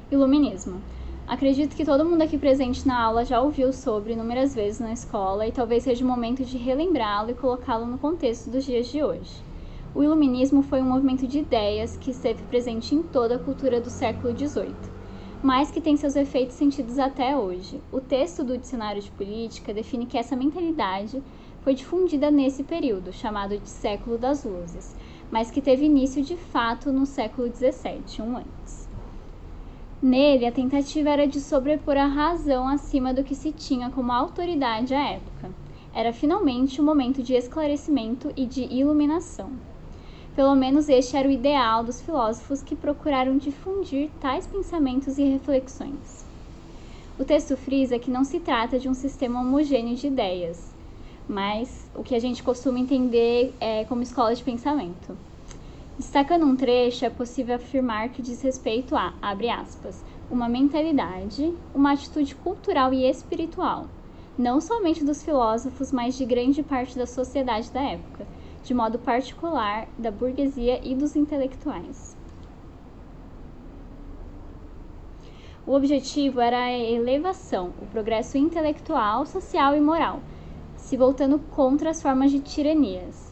Iluminismo. Acredito que todo mundo aqui presente na aula já ouviu sobre inúmeras vezes na escola e talvez seja o momento de relembrá-lo e colocá-lo no contexto dos dias de hoje. O Iluminismo foi um movimento de ideias que esteve presente em toda a cultura do século XVIII, mas que tem seus efeitos sentidos até hoje. O texto do Dicionário de Política define que essa mentalidade foi difundida nesse período, chamado de Século das Luzes, mas que teve início de fato no século XVII, um antes. Nele, a tentativa era de sobrepor a razão acima do que se tinha como autoridade à época. Era finalmente um momento de esclarecimento e de iluminação. Pelo menos este era o ideal dos filósofos que procuraram difundir tais pensamentos e reflexões. O texto frisa que não se trata de um sistema homogêneo de ideias, mas o que a gente costuma entender como escola de pensamento. Destacando um trecho, é possível afirmar que diz respeito a, abre aspas, uma mentalidade, uma atitude cultural e espiritual, não somente dos filósofos, mas de grande parte da sociedade da época, de modo particular da burguesia e dos intelectuais. O objetivo era a elevação, o progresso intelectual, social e moral, se voltando contra as formas de tiranias,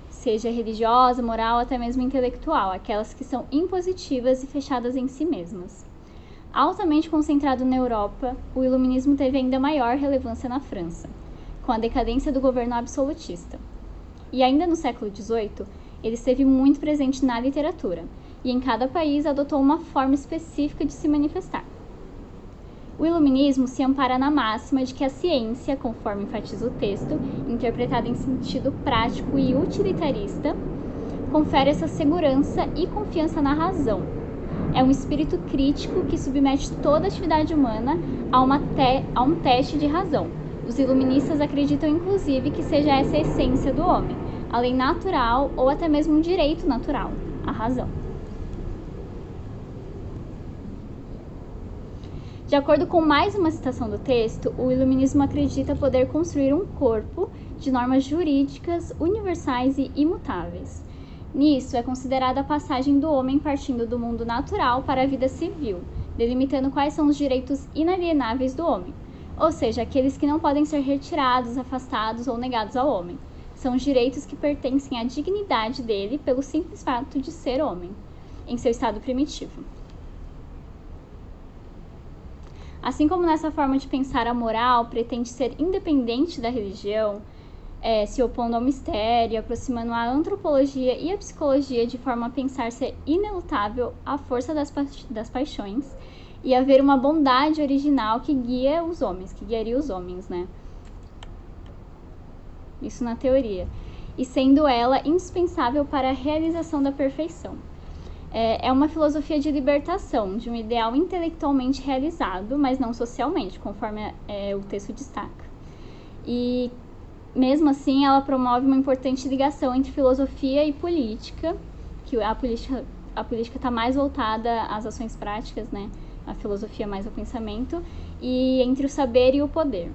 seja religiosa, moral ou até mesmo intelectual, aquelas que são impositivas e fechadas em si mesmas. Altamente concentrado na Europa, o iluminismo teve ainda maior relevância na França, com a decadência do governo absolutista. E ainda no século XVIII, ele esteve muito presente na literatura, e em cada país adotou uma forma específica de se manifestar. O iluminismo se ampara na máxima de que a ciência, conforme enfatiza o texto, interpretada em sentido prático e utilitarista, confere essa segurança e confiança na razão. É um espírito crítico que submete toda a atividade humana a um teste de razão. Os iluministas acreditam, inclusive, que seja essa a essência do homem, a lei natural ou até mesmo um direito natural, a razão. De acordo com mais uma citação do texto, o iluminismo acredita poder construir um corpo de normas jurídicas universais e imutáveis. Nisso é considerada a passagem do homem partindo do mundo natural para a vida civil, delimitando quais são os direitos inalienáveis do homem, ou seja, aqueles que não podem ser retirados, afastados ou negados ao homem. São os direitos que pertencem à dignidade dele pelo simples fato de ser homem, em seu estado primitivo. Assim como nessa forma de pensar a moral pretende ser independente da religião, se opondo ao mistério, aproximando a antropologia e a psicologia de forma a pensar ser inelutável a força das paixões e haver uma bondade original que guiaria os homens, né? Isso na teoria. E sendo ela indispensável para a realização da perfeição. É uma filosofia de libertação, de um ideal intelectualmente realizado, mas não socialmente, conforme o texto destaca. E, mesmo assim, ela promove uma importante ligação entre filosofia e política, que a política está mais voltada às ações práticas, né? A filosofia mais ao pensamento, e entre o saber e o poder.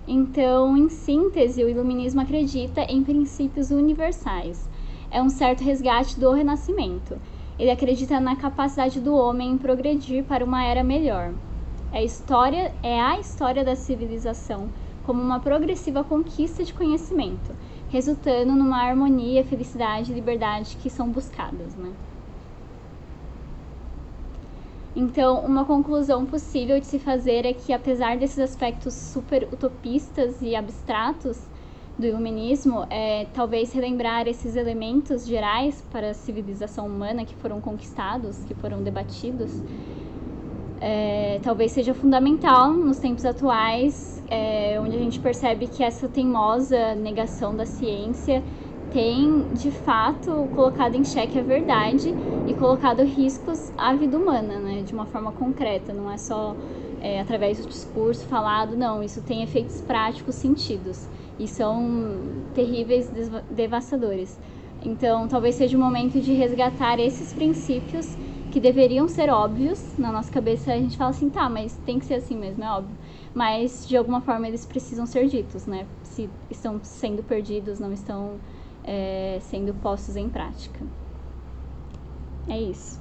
Então, em síntese, o iluminismo acredita em princípios universais. É um certo resgate do renascimento. Ele acredita na capacidade do homem em progredir para uma era melhor. É a história da civilização como uma progressiva conquista de conhecimento, resultando numa harmonia, felicidade e liberdade que são buscadas, né? Então, uma conclusão possível de se fazer é que, apesar desses aspectos super utopistas e abstratos do iluminismo, talvez relembrar esses elementos gerais para a civilização humana que foram conquistados, que foram debatidos, talvez seja fundamental nos tempos atuais, onde a gente percebe que essa teimosa negação da ciência tem, de fato, colocado em xeque a verdade e colocado riscos à vida humana, né, de uma forma concreta, não é só através do discurso falado, não, isso tem efeitos práticos sentidos e são terríveis, devastadores. Então, talvez seja o momento de resgatar esses princípios que deveriam ser óbvios. Na nossa cabeça a gente fala assim, tá, mas tem que ser assim mesmo, é óbvio. Mas, de alguma forma, eles precisam ser ditos, né? Se estão sendo perdidos, não estão sendo postos em prática. É isso.